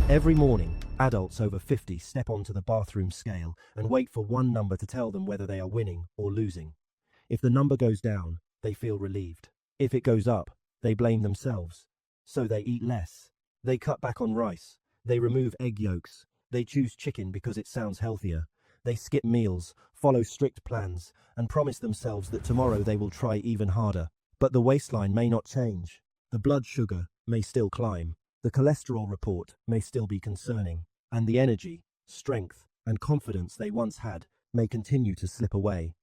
Every morning, adults over 50 step onto the bathroom scale and wait for one number to tell them whether they are winning or losing. If the number goes down, they feel relieved. If it goes up, they blame themselves. So they eat less. They cut back on rice. They remove egg yolks. They choose chicken because it sounds healthier. They skip meals, follow strict plans, and promise themselves that tomorrow they will try even harder. But the waistline may not change. The blood sugar may still climb. The cholesterol report may still be concerning. And the energy, strength, and confidence they once had may continue to slip away.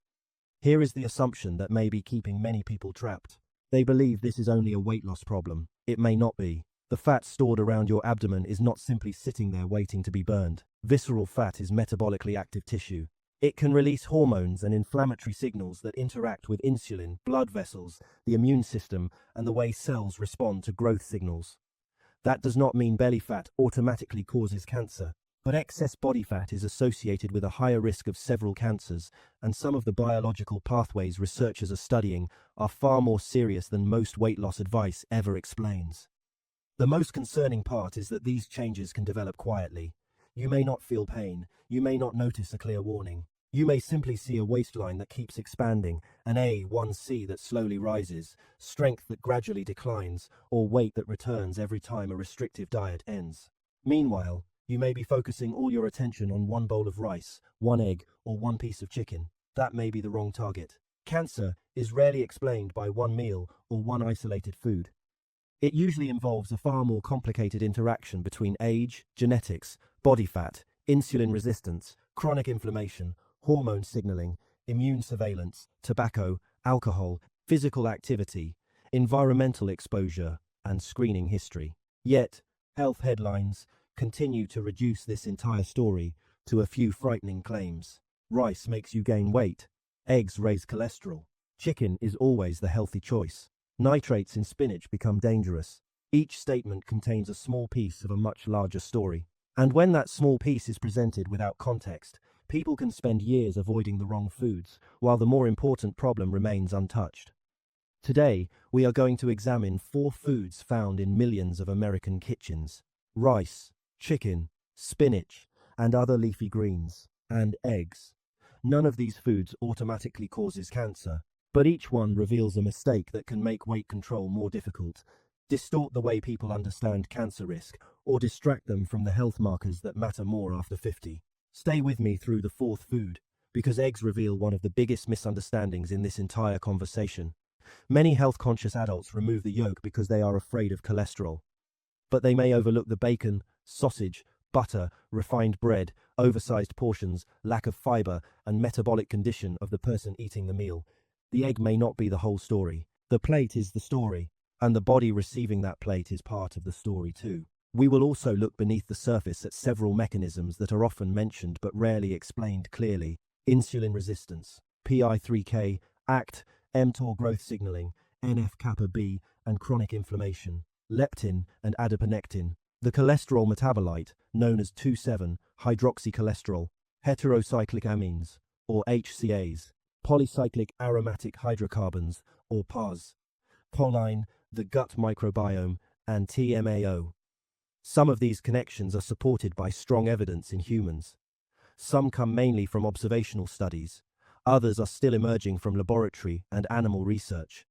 Here is the assumption that may be keeping many people trapped. They believe this is only a weight loss problem. It may not be. The fat stored around your abdomen is not simply sitting there waiting to be burned. Visceral fat is metabolically active tissue. It can release hormones and inflammatory signals that interact with insulin, blood vessels, the immune system, and the way cells respond to growth signals. That does not mean belly fat automatically causes cancer, but excess body fat is associated with a higher risk of several cancers, and some of the biological pathways researchers are studying are far more serious than most weight loss advice ever explains. The most concerning part is that these changes can develop quietly. You may not feel pain, you may not notice a clear warning. You may simply see a waistline that keeps expanding, an A1C that slowly rises, strength that gradually declines, or weight that returns every time a restrictive diet ends. Meanwhile, you may be focusing all your attention on one bowl of rice, one egg, or one piece of chicken. That may be the wrong target. Cancer is rarely explained by one meal or one isolated food. It usually involves a far more complicated interaction between age, genetics, body fat, insulin resistance, chronic inflammation, hormone signaling, immune surveillance, tobacco, alcohol, physical activity, environmental exposure, and screening history. Yet, health headlines continue to reduce this entire story to a few frightening claims. Rice makes you gain weight. Eggs raise cholesterol. Chicken is always the healthy choice. Nitrates in spinach become dangerous. Each statement contains a small piece of a much larger story. And when that small piece is presented without context, people can spend years avoiding the wrong foods, while the more important problem remains untouched. Today, we are going to examine 4 foods found in millions of American kitchens: rice, chicken, spinach, and other leafy greens, and eggs. None of these foods automatically causes cancer, but each one reveals a mistake that can make weight control more difficult, distort the way people understand cancer risk, or distract them from the health markers that matter more after 50. Stay with me through the 4th food, because eggs reveal one of the biggest misunderstandings in this entire conversation. Many health-conscious adults remove the yolk because they are afraid of cholesterol. But they may overlook the bacon, sausage, butter, refined bread, oversized portions, lack of fiber, and metabolic condition of the person eating the meal. The egg may not be the whole story. The plate is the story, and the body receiving that plate is part of the story too. We will also look beneath the surface at several mechanisms that are often mentioned but rarely explained clearly: insulin resistance, PI3K, ACT, mTOR growth signaling, NF-kappa B, and chronic inflammation, leptin and adiponectin, the cholesterol metabolite known as 2,7-hydroxycholesterol, heterocyclic amines, or HCAs, polycyclic aromatic hydrocarbons, or PAHs, choline, the gut microbiome, and TMAO. Some of these connections are supported by strong evidence in humans. Some come mainly from observational studies. Others are still emerging from laboratory and animal research.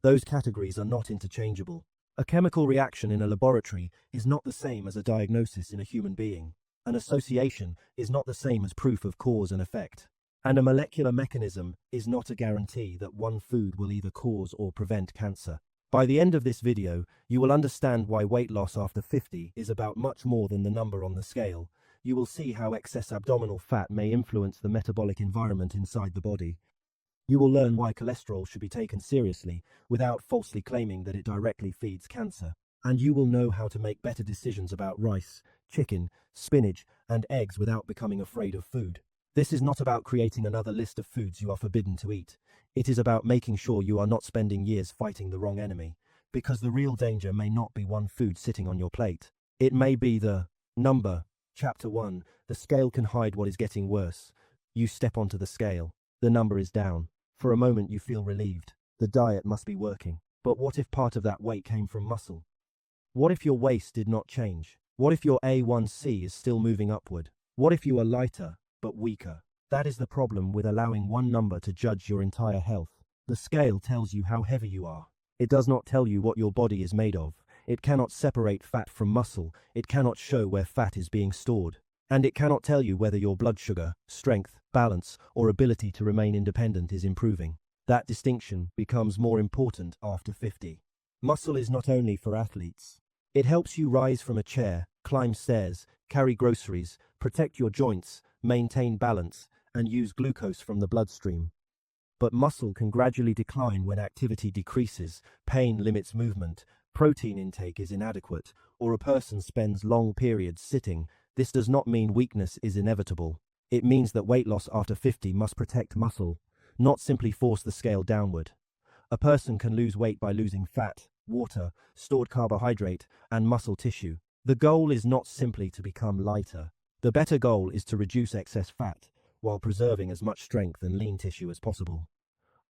Those categories are not interchangeable. A chemical reaction in a laboratory is not the same as a diagnosis in a human being. An association is not the same as proof of cause and effect. And a molecular mechanism is not a guarantee that one food will either cause or prevent cancer. By the end of this video, you will understand why weight loss after 50 is about much more than the number on the scale. You will see how excess abdominal fat may influence the metabolic environment inside the body. You will learn why cholesterol should be taken seriously without falsely claiming that it directly feeds cancer. And you will know how to make better decisions about rice, chicken, spinach, and eggs without becoming afraid of food. This is not about creating another list of foods you are forbidden to eat. It is about making sure you are not spending years fighting the wrong enemy, because the real danger may not be one food sitting on your plate. It may be the number. Chapter 1. The scale can hide what is getting worse. You step onto the scale. The number is down. For a moment you feel relieved. The diet must be working. But what if part of that weight came from muscle? What if your waist did not change? What if your A1C is still moving upward? What if you are lighter, but weaker? That is the problem with allowing one number to judge your entire health. The scale tells you how heavy you are. It does not tell you what your body is made of. It cannot separate fat from muscle. It cannot show where fat is being stored. And it cannot tell you whether your blood sugar, strength, balance, or ability to remain independent is improving. That distinction becomes more important after 50. Muscle is not only for athletes. It helps you rise from a chair, climb stairs, carry groceries, protect your joints, maintain balance, and use glucose from the bloodstream. But muscle can gradually decline when activity decreases, pain limits movement, protein intake is inadequate, or a person spends long periods sitting. This does not mean weakness is inevitable. It means that weight loss after 50 must protect muscle, not simply force the scale downward. A person can lose weight by losing fat, water, stored carbohydrate, and muscle tissue. The goal is not simply to become lighter. The better goal is to reduce excess fat, while preserving as much strength and lean tissue as possible.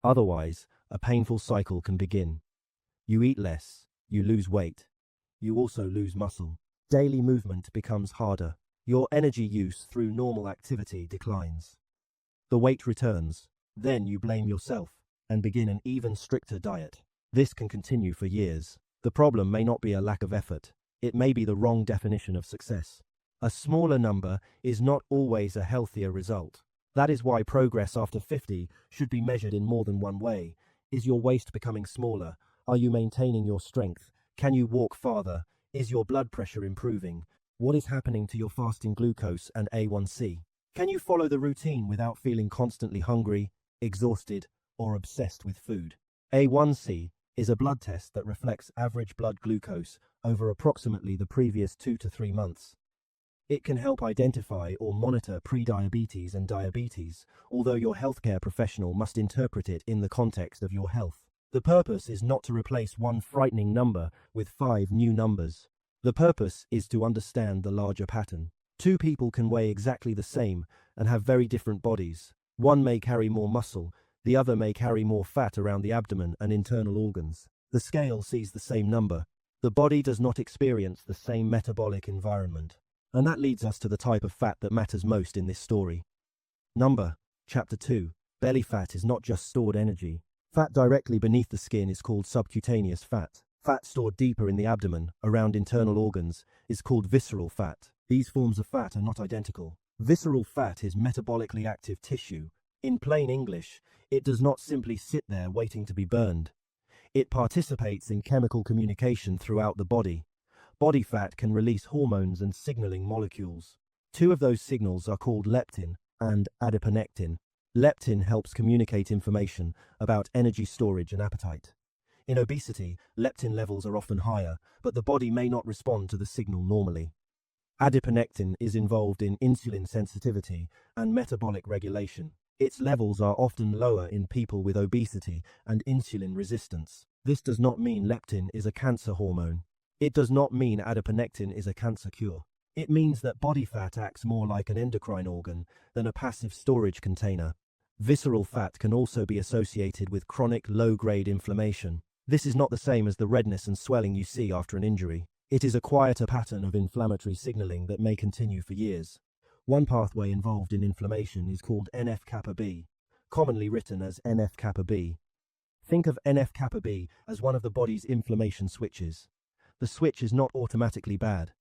Otherwise, a painful cycle can begin. You eat less, you lose weight. You also lose muscle. Daily movement becomes harder. Your energy use through normal activity declines. The weight returns. Then you blame yourself and begin an even stricter diet. This can continue for years. The problem may not be a lack of effort. It may be the wrong definition of success. A smaller number is not always a healthier result. That is why progress after 50 should be measured in more than one way. Is your waist becoming smaller? Are you maintaining your strength? Can you walk farther? Is your blood pressure improving? What is happening to your fasting glucose and A1C? Can you follow the routine without feeling constantly hungry, exhausted, or obsessed with food? A1C is a blood test that reflects average blood glucose over approximately the previous 2 to 3 months. It can help identify or monitor prediabetes and diabetes, although your healthcare professional must interpret it in the context of your health. The purpose is not to replace one frightening number with 5 new numbers. The purpose is to understand the larger pattern. 2 people can weigh exactly the same and have very different bodies. One may carry more muscle, the other may carry more fat around the abdomen and internal organs. The scale sees the same number. The body does not experience the same metabolic environment. And that leads us to the type of fat that matters most in this story. Number. Chapter 2. Belly fat is not just stored energy. Fat directly beneath the skin is called subcutaneous fat. Fat stored deeper in the abdomen, around internal organs, is called visceral fat. These forms of fat are not identical. Visceral fat is metabolically active tissue. In plain English, it does not simply sit there waiting to be burned. It participates in chemical communication throughout the body. Body fat can release hormones and signaling molecules. 2 of those signals are called leptin and adiponectin. Leptin helps communicate information about energy storage and appetite. In obesity, leptin levels are often higher, but the body may not respond to the signal normally. Adiponectin is involved in insulin sensitivity and metabolic regulation. Its levels are often lower in people with obesity and insulin resistance. This does not mean leptin is a cancer hormone. It does not mean adiponectin is a cancer cure. It means that body fat acts more like an endocrine organ than a passive storage container. Visceral fat can also be associated with chronic low-grade inflammation. This is not the same as the redness and swelling you see after an injury. It is a quieter pattern of inflammatory signaling that may continue for years. One pathway involved in inflammation is called NF-kappa B, commonly written as NF-kappa B. Think of NF-kappa B as one of the body's inflammation switches. The switch is not automatically bad.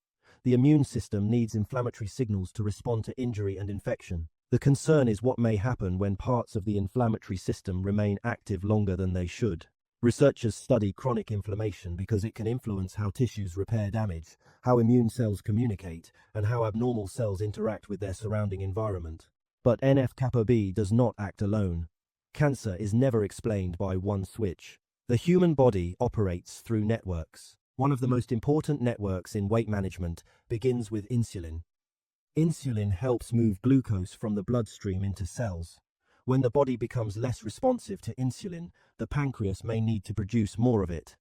The immune system needs inflammatory signals to respond to injury and infection. The concern is what may happen when parts of the inflammatory system remain active longer than they should. Researchers study chronic inflammation because it can influence how tissues repair damage, how immune cells communicate, and how abnormal cells interact with their surrounding environment. But NF-kappa B does not act alone. Cancer is never explained by one switch. The human body operates through networks. One of the most important networks in weight management begins with insulin. Insulin helps move glucose from the bloodstream into cells. When the body becomes less responsive to insulin, the pancreas may need to produce more of it.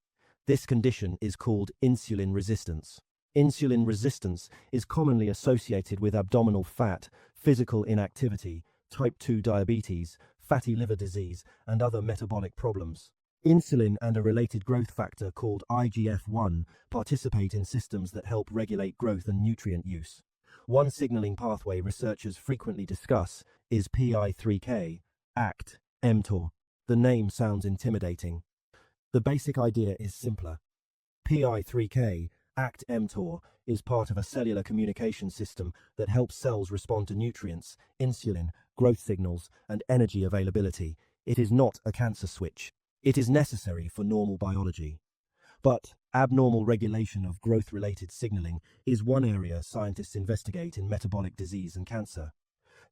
This condition is called insulin resistance. Insulin resistance is commonly associated with abdominal fat, physical inactivity, type 2 diabetes, fatty liver disease, and other metabolic problems. Insulin and a related growth factor called IGF-1 participate in systems that help regulate growth and nutrient use. One signaling pathway researchers frequently discuss is PI3K, ACT, mTOR. The name sounds intimidating. The basic idea is simpler. PI3K, ACT mTOR, is part of a cellular communication system that helps cells respond to nutrients, insulin, growth signals, and energy availability. It is not a cancer switch. It is necessary for normal biology. But abnormal regulation of growth-related signaling is one area scientists investigate in metabolic disease and cancer.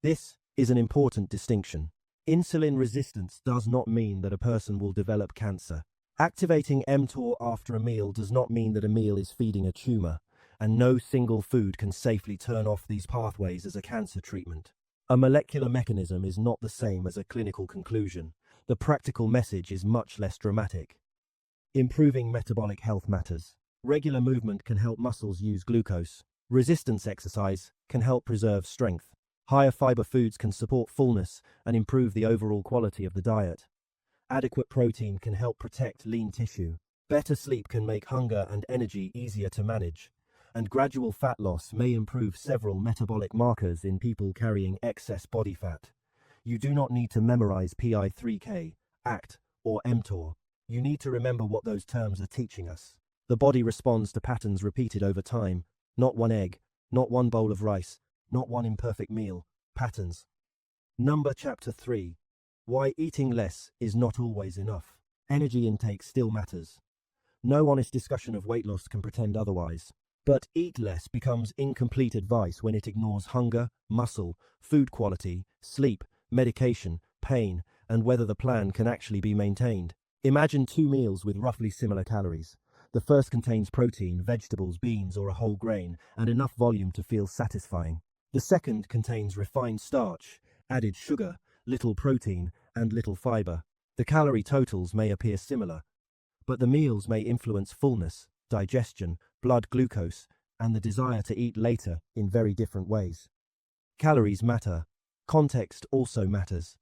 This is an important distinction. Insulin resistance does not mean that a person will develop cancer. Activating mTOR after a meal does not mean that a meal is feeding a tumor, and no single food can safely turn off these pathways as a cancer treatment. A molecular mechanism is not the same as a clinical conclusion. The practical message is much less dramatic. Improving metabolic health matters. Regular movement can help muscles use glucose. Resistance exercise can help preserve strength. Higher fiber foods can support fullness and improve the overall quality of the diet. Adequate protein can help protect lean tissue. Better sleep can make hunger and energy easier to manage. And gradual fat loss may improve several metabolic markers in people carrying excess body fat. You do not need to memorize PI3K, ACT, or mTOR. You need to remember what those terms are teaching us. The body responds to patterns repeated over time, not one egg, not one bowl of rice, not one imperfect meal, patterns. Chapter 3. Why eating less is not always enough. Energy intake still matters. No honest discussion of weight loss can pretend otherwise. But eat less becomes incomplete advice when it ignores hunger, muscle, food quality, sleep, medication, pain, and whether the plan can actually be maintained. Imagine 2 meals with roughly similar calories. The first contains protein, vegetables, beans, or a whole grain, and enough volume to feel satisfying. The second contains refined starch, added sugar, little protein, and little fiber. The calorie totals may appear similar, but the meals may influence fullness, digestion, blood glucose, and the desire to eat later in very different ways. Calories matter. Context also matters.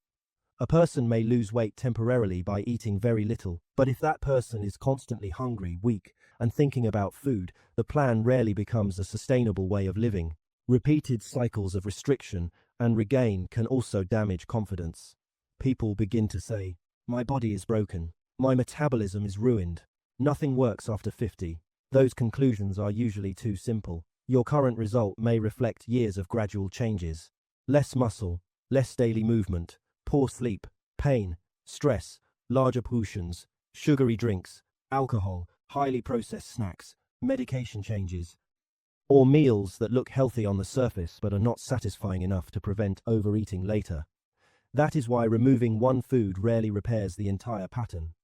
A person may lose weight temporarily by eating very little, but if that person is constantly hungry, weak, and thinking about food, the plan rarely becomes a sustainable way of living. Repeated cycles of restriction and regain can also damage confidence. People begin to say, "My body is broken. My metabolism is ruined. Nothing works after 50. Those conclusions are usually too simple. Your current result may reflect years of gradual changes. Less muscle, less daily movement, poor sleep, pain, stress, larger portions, sugary drinks, alcohol, highly processed snacks, medication changes, or meals that look healthy on the surface but are not satisfying enough to prevent overeating later. That is why removing one food rarely repairs the entire pattern.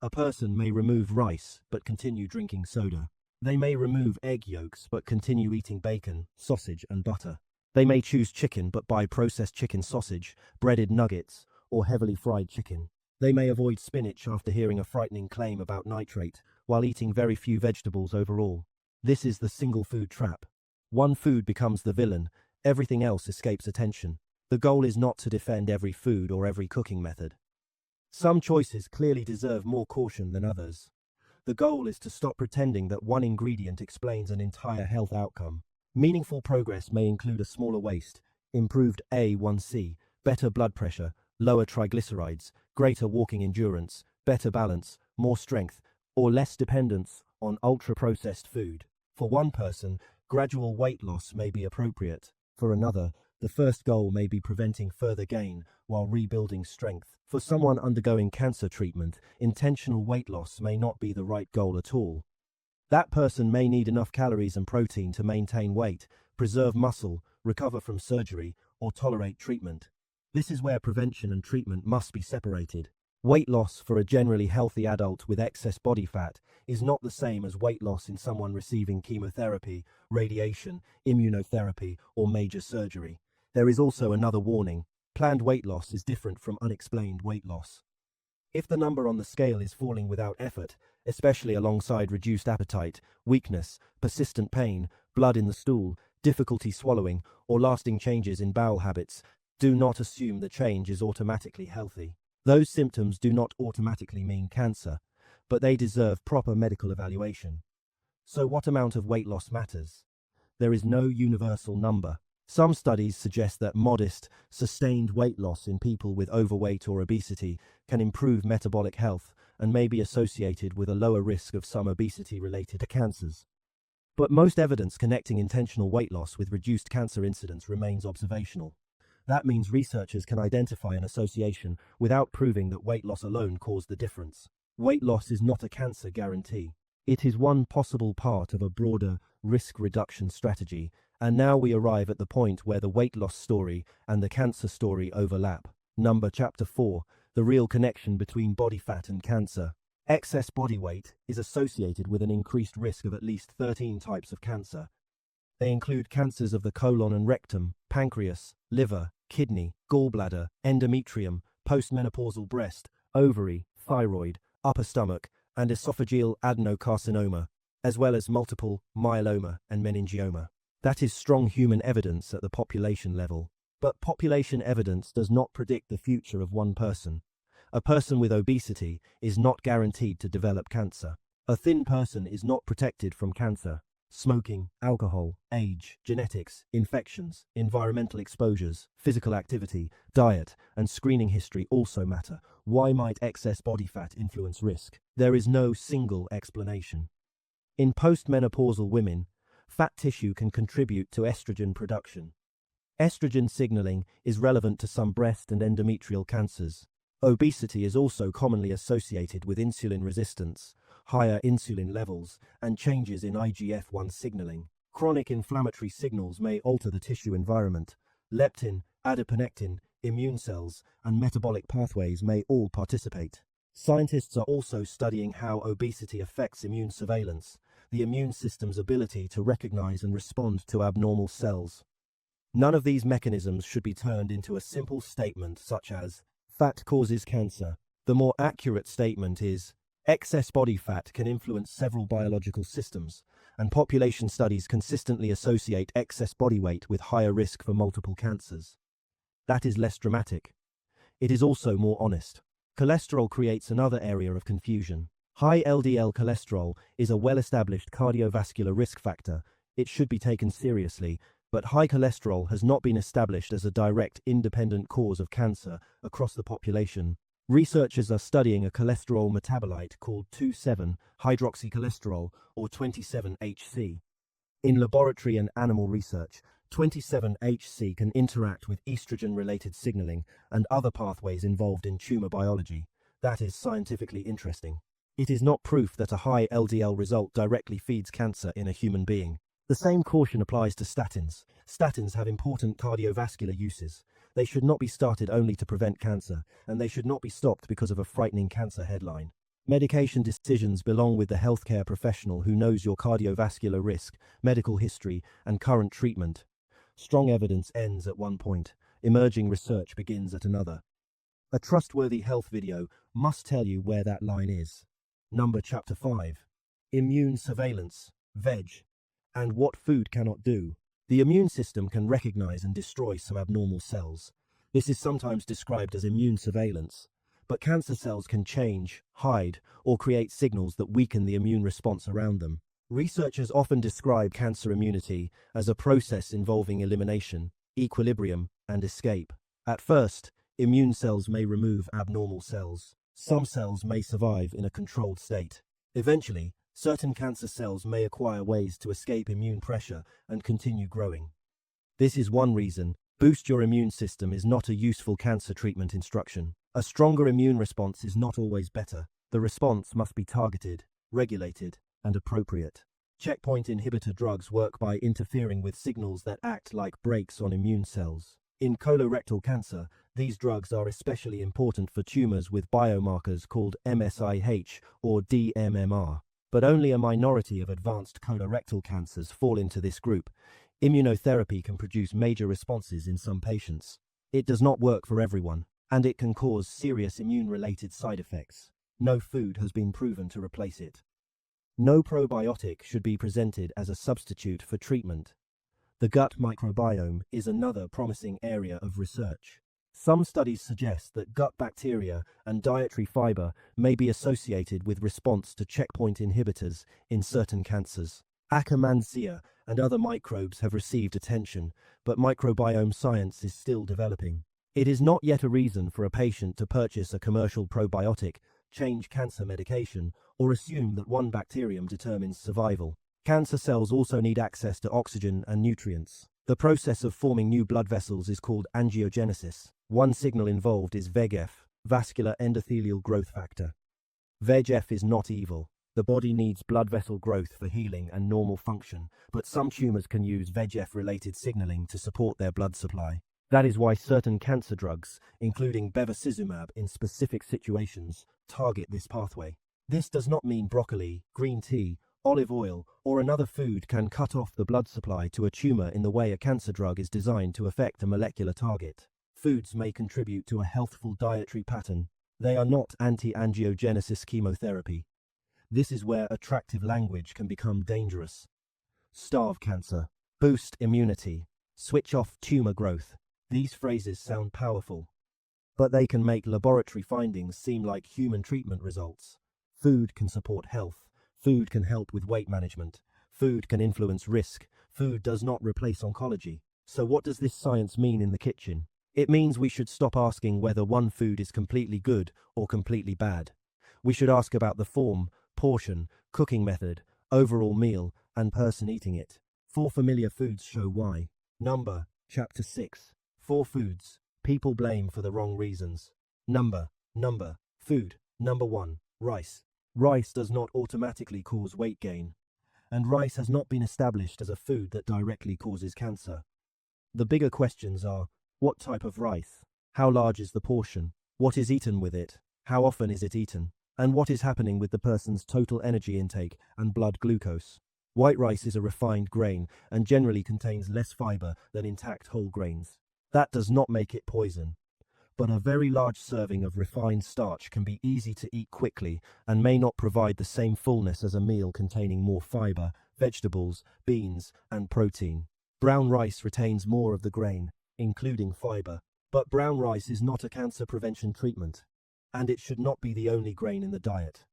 A person may remove rice but continue drinking soda. They may remove egg yolks but continue eating bacon, sausage, and butter. They may choose chicken but buy processed chicken sausage, breaded nuggets, or heavily fried chicken. They may avoid spinach after hearing a frightening claim about nitrate, while eating very few vegetables overall. This is the single food trap. One food becomes the villain, everything else escapes attention. The goal is not to defend every food or every cooking method. Some choices clearly deserve more caution than others. The goal is to stop pretending that one ingredient explains an entire health outcome. Meaningful progress may include a smaller waist, improved A1C, better blood pressure, lower triglycerides, greater walking endurance, better balance, more strength, or less dependence on ultra-processed food. For one person, gradual weight loss may be appropriate. For another, the first goal may be preventing further gain while rebuilding strength. For someone undergoing cancer treatment, intentional weight loss may not be the right goal at all. That person may need enough calories and protein to maintain weight, preserve muscle, recover from surgery, or tolerate treatment. This is where prevention and treatment must be separated. Weight loss for a generally healthy adult with excess body fat is not the same as weight loss in someone receiving chemotherapy, radiation, immunotherapy, or major surgery. There is also another warning. Planned weight loss is different from unexplained weight loss. If the number on the scale is falling without effort, especially alongside reduced appetite, weakness, persistent pain, blood in the stool, difficulty swallowing, or lasting changes in bowel habits, do not assume the change is automatically healthy. Those symptoms do not automatically mean cancer, but they deserve proper medical evaluation. So what amount of weight loss matters? There is no universal number. Some studies suggest that modest, sustained weight loss in people with overweight or obesity can improve metabolic health and may be associated with a lower risk of some obesity-related cancers. But most evidence connecting intentional weight loss with reduced cancer incidence remains observational. That means researchers can identify an association without proving that weight loss alone caused the difference. Weight loss is not a cancer guarantee. It is one possible part of a broader risk reduction strategy, and now we arrive at the point where the weight loss story and the cancer story overlap. Chapter 4, the real connection between body fat and cancer. Excess body weight is associated with an increased risk of at least 13 types of cancer. They include cancers of the colon and rectum, pancreas, liver, kidney, gallbladder, endometrium, postmenopausal breast, ovary, thyroid, upper stomach, and esophageal adenocarcinoma, as well as multiple myeloma and meningioma. That is strong human evidence at the population level. But population evidence does not predict the future of one person. A person with obesity is not guaranteed to develop cancer. A thin person is not protected from cancer. Smoking, alcohol, age, genetics, infections, environmental exposures, physical activity, diet, and screening history also matter. Why might excess body fat influence risk? There is no single explanation. In postmenopausal women, fat tissue can contribute to estrogen production. Estrogen signaling is relevant to some breast and endometrial cancers. Obesity is also commonly associated with insulin resistance, higher insulin levels, and changes in IGF-1 signaling. Chronic inflammatory signals may alter the tissue environment. Leptin, adiponectin, immune cells, and metabolic pathways may all participate. Scientists are also studying how obesity affects immune surveillance, the immune system's ability to recognize and respond to abnormal cells. None of these mechanisms should be turned into a simple statement such as, fat causes cancer. The more accurate statement is, excess body fat can influence several biological systems, and population studies consistently associate excess body weight with higher risk for multiple cancers. That is less dramatic. It is also more honest. Cholesterol creates another area of confusion. High LDL cholesterol is a well-established cardiovascular risk factor. It should be taken seriously, but high cholesterol has not been established as a direct, independent cause of cancer across the population. Researchers are studying a cholesterol metabolite called 2,7-hydroxycholesterol, or 27-HC. In laboratory and animal research, 27-HC can interact with estrogen-related signaling and other pathways involved in tumor biology. That is scientifically interesting. It is not proof that a high LDL result directly feeds cancer in a human being. The same caution applies to statins. Statins have important cardiovascular uses. They should not be started only to prevent cancer, and they should not be stopped because of a frightening cancer headline. Medication decisions belong with the healthcare professional who knows your cardiovascular risk, medical history, and current treatment. Strong evidence ends at one point. Emerging research begins at another. A trustworthy health video must tell you where that line is. Chapter 5. Immune surveillance, veg, and what food cannot do. The immune system can recognize and destroy some abnormal cells. This is sometimes described as immune surveillance. But cancer cells can change, hide, or create signals that weaken the immune response around them. Researchers often describe cancer immunity as a process involving elimination, equilibrium, and escape. At first, immune cells may remove abnormal cells. Some cells may survive in a controlled state. Eventually, certain cancer cells may acquire ways to escape immune pressure and continue growing. This is one reason boost your immune system is not a useful cancer treatment instruction. A stronger immune response is not always better. The response must be targeted, regulated, and appropriate. Checkpoint inhibitor drugs work by interfering with signals that act like brakes on immune cells. In colorectal cancer, these drugs are especially important for tumors with biomarkers called MSIH or dMMR. But only a minority of advanced colorectal cancers fall into this group. Immunotherapy can produce major responses in some patients. It does not work for everyone, and it can cause serious immune-related side effects. No food has been proven to replace it. No probiotic should be presented as a substitute for treatment. The gut microbiome is another promising area of research. Some studies suggest that gut bacteria and dietary fiber may be associated with response to checkpoint inhibitors in certain cancers. Akkermansia and other microbes have received attention, but microbiome science is still developing. It is not yet a reason for a patient to purchase a commercial probiotic, change cancer medication, or assume that one bacterium determines survival. Cancer cells also need access to oxygen and nutrients. The process of forming new blood vessels is called angiogenesis. One signal involved is VEGF, vascular endothelial growth factor. VEGF is not evil. The body needs blood vessel growth for healing and normal function, but some tumors can use VEGF-related signaling to support their blood supply. That is why certain cancer drugs, including bevacizumab in specific situations, target this pathway. This does not mean broccoli, green tea, olive oil, or another food can cut off the blood supply to a tumor in the way a cancer drug is designed to affect a molecular target. Foods may contribute to a healthful dietary pattern. They are not anti-angiogenesis chemotherapy. This is where attractive language can become dangerous. Starve cancer, boost immunity, switch off tumor growth. These phrases sound powerful, but they can make laboratory findings seem like human treatment results. Food can support health. Food can help with weight management. Food can influence risk. Food does not replace oncology. So what does this science mean in the kitchen? It means we should stop asking whether one food is completely good or completely bad. We should ask about the form, portion, cooking method, overall meal, and person eating it. 4 familiar foods show why. Number, Chapter 6. 4 foods people blame for the wrong reasons. Number, food. Number 1, rice. Rice does not automatically cause weight gain, and rice has not been established as a food that directly causes cancer. The bigger questions are, what type of rice? How large is the portion? What is eaten with it? How often is it eaten? And what is happening with the person's total energy intake and blood glucose? White rice is a refined grain and generally contains less fiber than intact whole grains. That does not make it poison. But a very large serving of refined starch can be easy to eat quickly and may not provide the same fullness as a meal containing more fiber, vegetables, beans, and protein. Brown rice retains more of the grain, including fiber. But brown rice is not a cancer prevention treatment, and it should not be the only grain in the diet.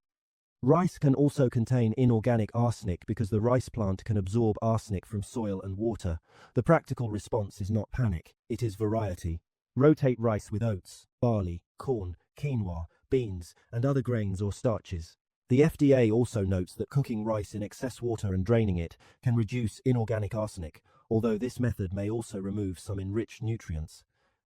Rice can also contain inorganic arsenic because the rice plant can absorb arsenic from soil and water. The practical response is not panic, it is variety. Rotate rice with oats, barley, corn, quinoa, beans, and other grains or starches. The FDA also notes that cooking rice in excess water and draining it can reduce inorganic arsenic, although this method may also remove some enriched nutrients.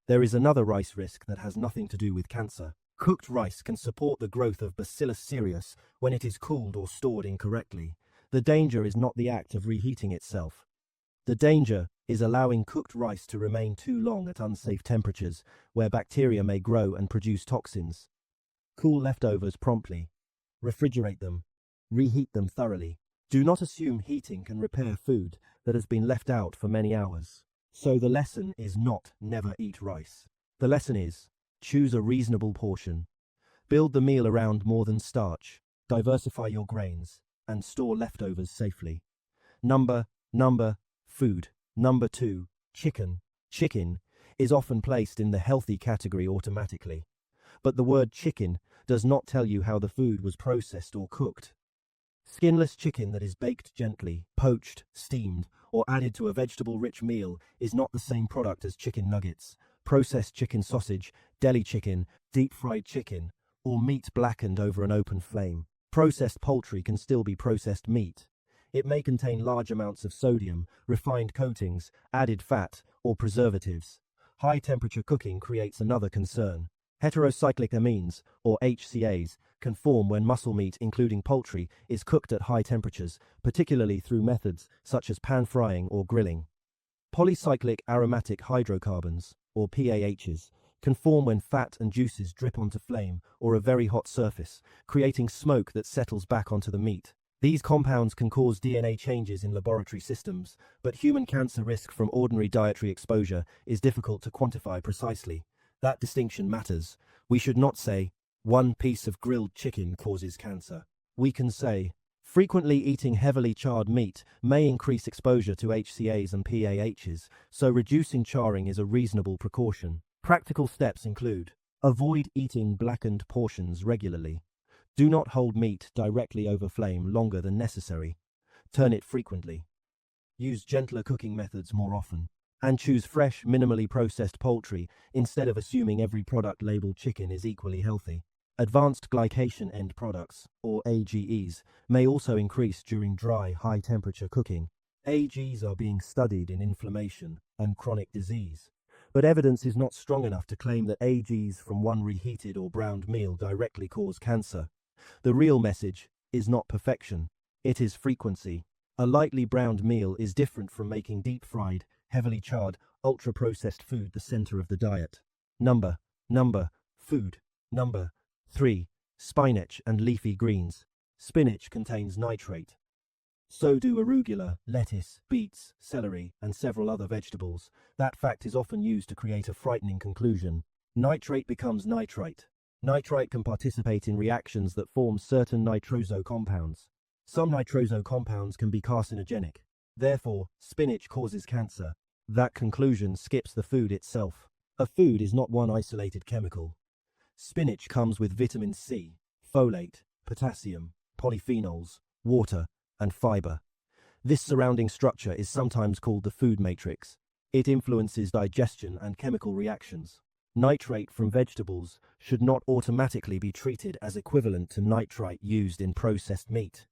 There is another rice risk that has nothing to do with cancer. Cooked rice can support the growth of Bacillus cereus when it is cooled or stored incorrectly. The danger is not the act of reheating itself. The danger is allowing cooked rice to remain too long at unsafe temperatures, where bacteria may grow and produce toxins. Cool leftovers promptly. Refrigerate them. Reheat them thoroughly. Do not assume heating can repair food that has been left out for many hours. So the lesson is not never eat rice. The lesson is, choose a reasonable portion. Build the meal around more than starch. Diversify your grains, and store leftovers safely. Food. Number 2, chicken. Chicken is often placed in the healthy category automatically, but the word chicken does not tell you how the food was processed or cooked. Skinless chicken that is baked gently, poached, steamed, or added to a vegetable-rich meal is not the same product as chicken nuggets, processed chicken sausage, deli chicken, deep-fried chicken, or meat blackened over an open flame. Processed poultry can still be processed meat. It may contain large amounts of sodium, refined coatings, added fat, or preservatives. High-temperature cooking creates another concern. Heterocyclic amines, or HCAs, can form when muscle meat, including poultry, is cooked at high temperatures, particularly through methods such as pan-frying or grilling. Polycyclic aromatic hydrocarbons, or PAHs, can form when fat and juices drip onto flame or a very hot surface, creating smoke that settles back onto the meat. These compounds can cause DNA changes in laboratory systems, but human cancer risk from ordinary dietary exposure is difficult to quantify precisely. That distinction matters. We should not say, one piece of grilled chicken causes cancer. We can say, frequently eating heavily charred meat may increase exposure to HCAs and PAHs, so reducing charring is a reasonable precaution. Practical steps include: avoid eating blackened portions regularly. Do not hold meat directly over flame longer than necessary. Turn it frequently. Use gentler cooking methods more often. And choose fresh, minimally processed poultry instead of assuming every product labeled chicken is equally healthy. Advanced glycation end products, or AGEs, may also increase during dry, high-temperature cooking. AGEs are being studied in inflammation and chronic disease, but evidence is not strong enough to claim that AGEs from one reheated or browned meal directly cause cancer. The real message is not perfection, it is frequency. A lightly browned meal is different from making deep-fried, heavily charred, ultra-processed food the center of the diet. Food. Number 3. Spinach and leafy greens. Spinach contains nitrate. So do arugula, lettuce, beets, celery, and several other vegetables. That fact is often used to create a frightening conclusion. Nitrate becomes nitrite. Nitrite can participate in reactions that form certain nitroso compounds. Some nitroso compounds can be carcinogenic. Therefore, spinach causes cancer. That conclusion skips the food itself. A food is not one isolated chemical. Spinach comes with vitamin C, folate, potassium, polyphenols, water, and fiber. This surrounding structure is sometimes called the food matrix. It influences digestion and chemical reactions. Nitrate from vegetables should not automatically be treated as equivalent to nitrite used in processed meat.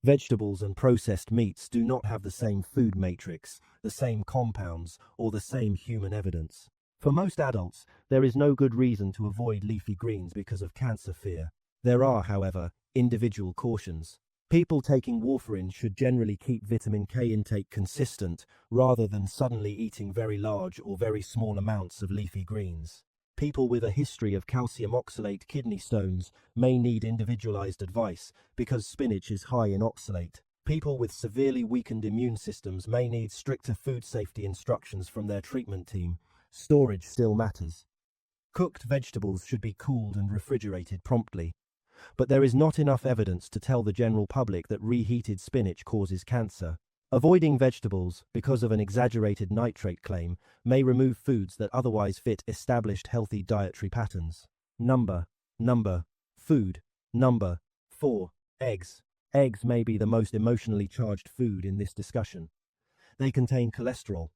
Vegetables and processed meats do not have the same food matrix, the same compounds, or the same human evidence. For most adults, there is no good reason to avoid leafy greens because of cancer fear. There are, however, individual cautions. People taking warfarin should generally keep vitamin K intake consistent rather than suddenly eating very large or very small amounts of leafy greens. People with a history of calcium oxalate kidney stones may need individualized advice because spinach is high in oxalate. People with severely weakened immune systems may need stricter food safety instructions from their treatment team. Storage still matters. Cooked vegetables should be cooled and refrigerated promptly. But there is not enough evidence to tell the general public that reheated spinach causes cancer. Avoiding vegetables because of an exaggerated nitrate claim may remove foods that otherwise fit established healthy dietary patterns. Food. Number 4. Eggs. Eggs may be the most emotionally charged food in this discussion. They contain cholesterol.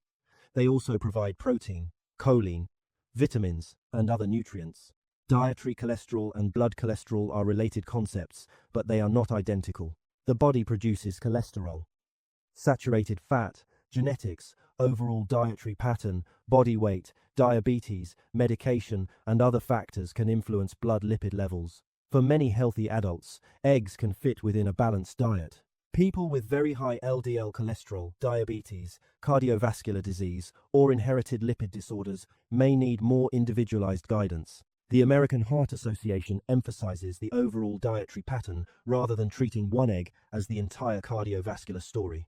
They also provide protein, choline, vitamins, and other nutrients. Dietary cholesterol and blood cholesterol are related concepts, but they are not identical. The body produces cholesterol. Saturated fat, genetics, overall dietary pattern, body weight, diabetes, medication, and other factors can influence blood lipid levels. For many healthy adults, eggs can fit within a balanced diet. People with very high LDL cholesterol, diabetes, cardiovascular disease, or inherited lipid disorders may need more individualized guidance. The American Heart Association emphasizes the overall dietary pattern rather than treating one egg as the entire cardiovascular story.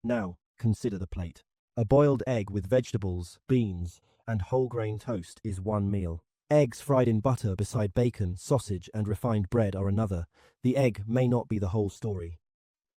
Now, consider the plate. A boiled egg with vegetables, beans, and whole grain toast is one meal. Eggs fried in butter beside bacon, sausage, and refined bread are another. The egg may not be the whole story.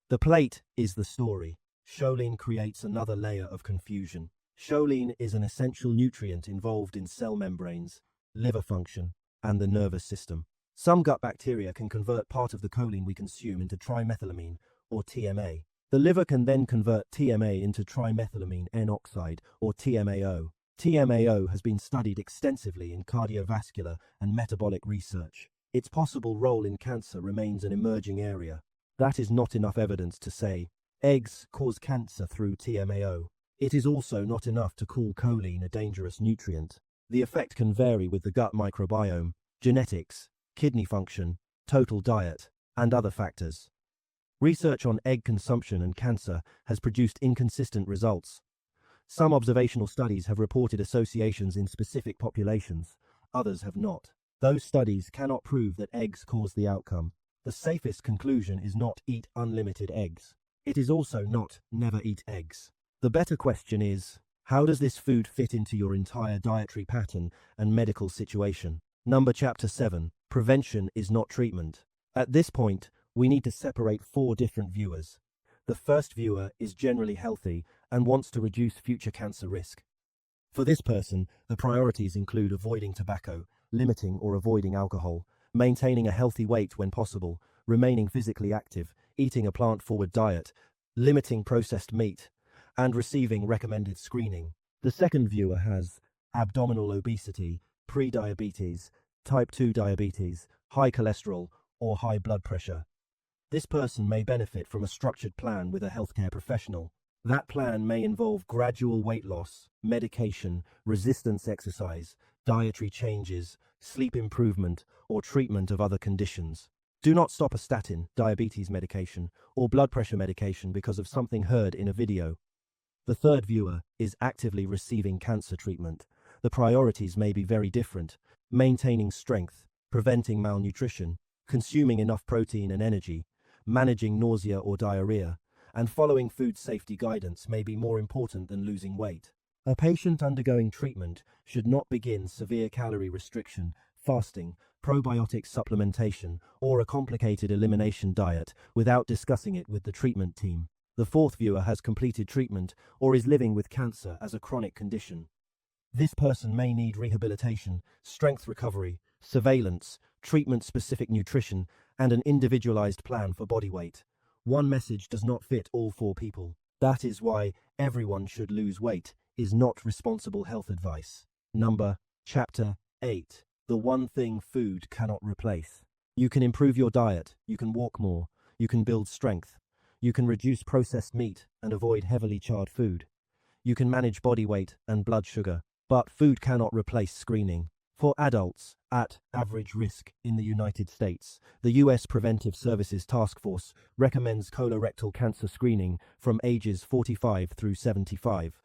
The plate is the story. Choline creates another layer of confusion. Choline is an essential nutrient involved in cell membranes, liver function, and the nervous system. Some gut bacteria can convert part of the choline we consume into trimethylamine, or TMA. The liver can then convert TMA into trimethylamine N-oxide, or TMAO. TMAO has been studied extensively in cardiovascular and metabolic research. Its possible role in cancer remains an emerging area. That is not enough evidence to say, eggs cause cancer through TMAO. It is also not enough to call choline a dangerous nutrient. The effect can vary with the gut microbiome, genetics, kidney function, total diet, and other factors. Research on egg consumption and cancer has produced inconsistent results. Some observational studies have reported associations in specific populations, others have not. Those studies cannot prove that eggs cause the outcome. The safest conclusion is not eat unlimited eggs. It is also not never eat eggs. The better question is, how does this food fit into your entire dietary pattern and medical situation? Chapter 7. Prevention is not treatment. At this point, we need to separate 4 different viewers. The first viewer is generally healthy and wants to reduce future cancer risk. For this person, the priorities include avoiding tobacco, limiting or avoiding alcohol, maintaining a healthy weight when possible, remaining physically active, eating a plant-forward diet, limiting processed meat, and receiving recommended screening. The second viewer has abdominal obesity, pre-diabetes, type 2 diabetes, high cholesterol, or high blood pressure. This person may benefit from a structured plan with a healthcare professional. That plan may involve gradual weight loss, medication, resistance exercise, dietary changes, sleep improvement, or treatment of other conditions. Do not stop a statin, diabetes medication, or blood pressure medication because of something heard in a video. The third viewer is actively receiving cancer treatment. The priorities may be very different. Maintaining strength, preventing malnutrition, consuming enough protein and energy, managing nausea or diarrhea, and following food safety guidance may be more important than losing weight. A patient undergoing treatment should not begin severe calorie restriction, fasting, probiotic supplementation, or a complicated elimination diet without discussing it with the treatment team. The fourth viewer has completed treatment or is living with cancer as a chronic condition. This person may need rehabilitation, strength recovery, surveillance, treatment-specific nutrition, and an individualized plan for body weight. One message does not fit all four people. That is why everyone should lose weight is not responsible health advice. Chapter 8. The one thing food cannot replace. You can improve your diet, you can walk more, you can build strength, you can reduce processed meat and avoid heavily charred food. You can manage body weight and blood sugar, but food cannot replace screening. For adults at average risk in the United States, the U.S. Preventive Services Task Force recommends colorectal cancer screening from ages 45 through 75.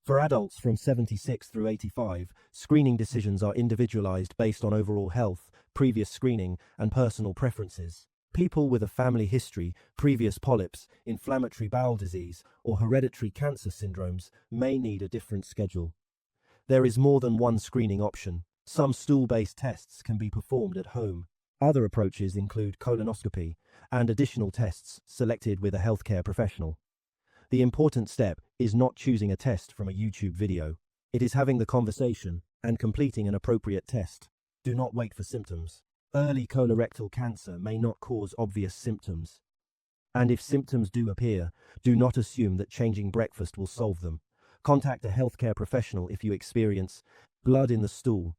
For adults from 76 through 85, screening decisions are individualized based on overall health, previous screening, and personal preferences. People with a family history, previous polyps, inflammatory bowel disease, or hereditary cancer syndromes may need a different schedule. There is more than one screening option. Some stool-based tests can be performed at home. Other approaches include colonoscopy and additional tests selected with a healthcare professional. The important step is not choosing a test from a YouTube video. It is having the conversation and completing an appropriate test. Do not wait for symptoms. Early colorectal cancer may not cause obvious symptoms. And if symptoms do appear, do not assume that changing breakfast will solve them. Contact a healthcare professional if you experience blood in the stool,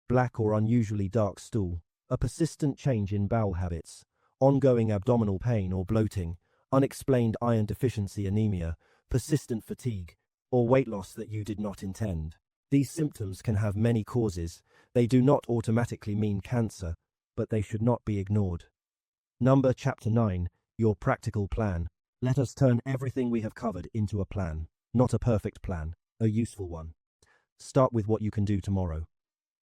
black or unusually dark stool, a persistent change in bowel habits, ongoing abdominal pain or bloating, unexplained iron deficiency anemia, persistent fatigue, or weight loss that you did not intend. These symptoms can have many causes. They do not automatically mean cancer, but they should not be ignored. Chapter 9. Your practical plan. Let us turn everything we have covered into a plan. Not a perfect plan, a useful one. Start with what you can do tomorrow.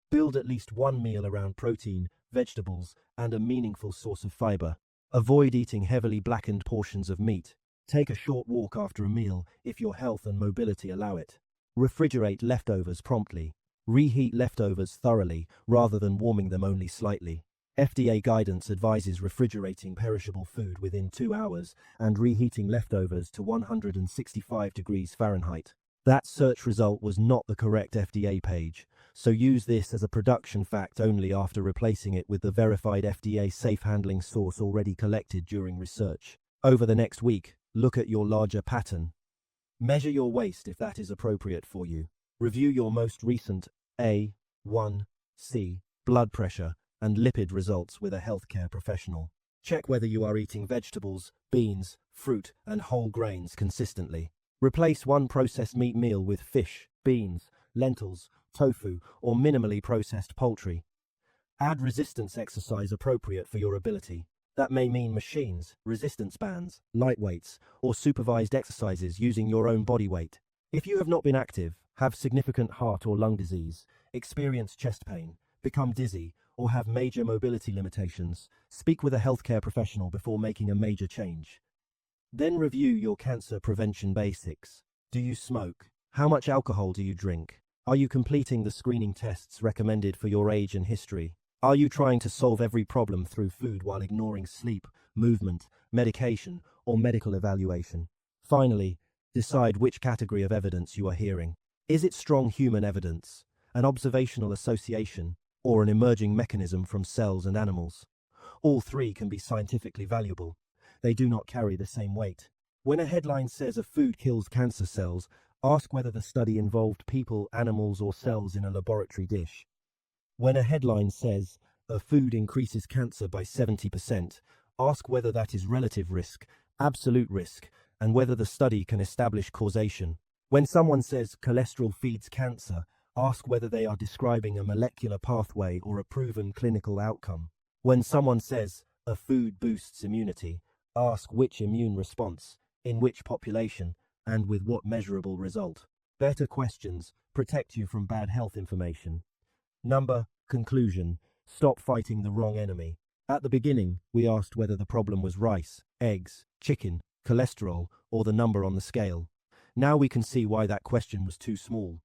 Build at least one meal around protein, vegetables, and a meaningful source of fiber. Avoid eating heavily blackened portions of meat. Take a short walk after a meal if your health and mobility allow it. Refrigerate leftovers promptly. Reheat leftovers thoroughly rather than warming them only slightly. FDA guidance advises refrigerating perishable food within 2 hours and reheating leftovers to 165 degrees Fahrenheit. That search result was not the correct FDA page, so use this as a production fact only after replacing it with the verified FDA safe handling source already collected during research. Over the next week, look at your larger pattern. Measure your waist if that is appropriate for you. Review your most recent A1C blood pressure and lipid results with a healthcare professional. Check whether you are eating vegetables, beans, fruit, and whole grains consistently. Replace one processed meat meal with fish, beans, lentils, tofu, or minimally processed poultry. Add resistance exercise appropriate for your ability. That may mean machines, resistance bands, light weights, or supervised exercises using your own body weight. If you have not been active, have significant heart or lung disease, experience chest pain, become dizzy, or have major mobility limitations, speak with a healthcare professional before making a major change. Then review your cancer prevention basics. Do you smoke? How much alcohol do you drink? Are you completing the screening tests recommended for your age and history? Are you trying to solve every problem through food while ignoring sleep, movement, medication, or medical evaluation? Finally, decide which category of evidence you are hearing. Is it strong human evidence, an observational association, or an emerging mechanism from cells and animals? All three can be scientifically valuable. They do not carry the same weight. When a headline says a food kills cancer cells, ask whether the study involved people, animals, or cells in a laboratory dish. When a headline says a food increases cancer by 70%, ask whether that is relative risk, absolute risk, and whether the study can establish causation. When someone says cholesterol feeds cancer, ask whether they are describing a molecular pathway or a proven clinical outcome. When someone says a food boosts immunity, ask which immune response, in which population, and with what measurable result. Better questions protect you from bad health information. Conclusion. Stop fighting the wrong enemy. At the beginning, we asked whether the problem was rice, eggs, chicken, cholesterol, or the number on the scale. Now we can see why that question was too small.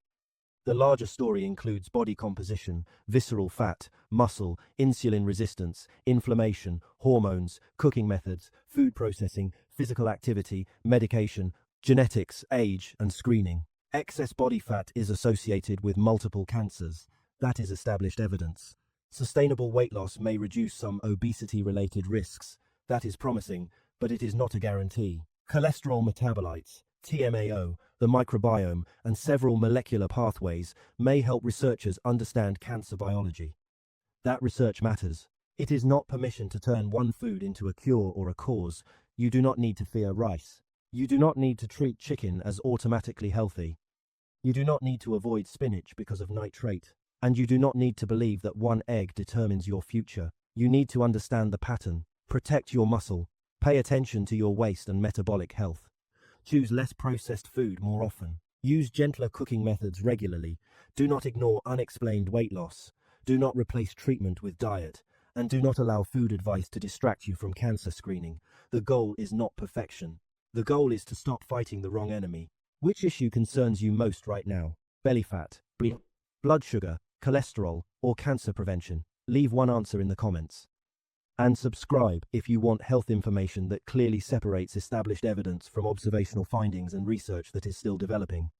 The larger story includes body composition, visceral fat, muscle, insulin resistance, inflammation, hormones, cooking methods, food processing, physical activity, medication, genetics, age, and screening. Excess body fat is associated with multiple cancers. That is established evidence. Sustainable weight loss may reduce some obesity-related risks. That is promising, but it is not a guarantee. Cholesterol metabolites, TMAO, the microbiome, and several molecular pathways may help researchers understand cancer biology. That research matters. It is not permission to turn one food into a cure or a cause. You do not need to fear rice. You do not need to treat chicken as automatically healthy. You do not need to avoid spinach because of nitrate. And you do not need to believe that one egg determines your future. You need to understand the pattern. Protect your muscle. Pay attention to your waist and metabolic health. Choose less processed food more often. Use gentler cooking methods regularly. Do not ignore unexplained weight loss. Do not replace treatment with diet. And do not allow food advice to distract you from cancer screening. The goal is not perfection. The goal is to stop fighting the wrong enemy. Which issue concerns you most right now? Belly fat, blood sugar, cholesterol, or cancer prevention? Leave one answer in the comments. And subscribe if you want health information that clearly separates established evidence from observational findings and research that is still developing.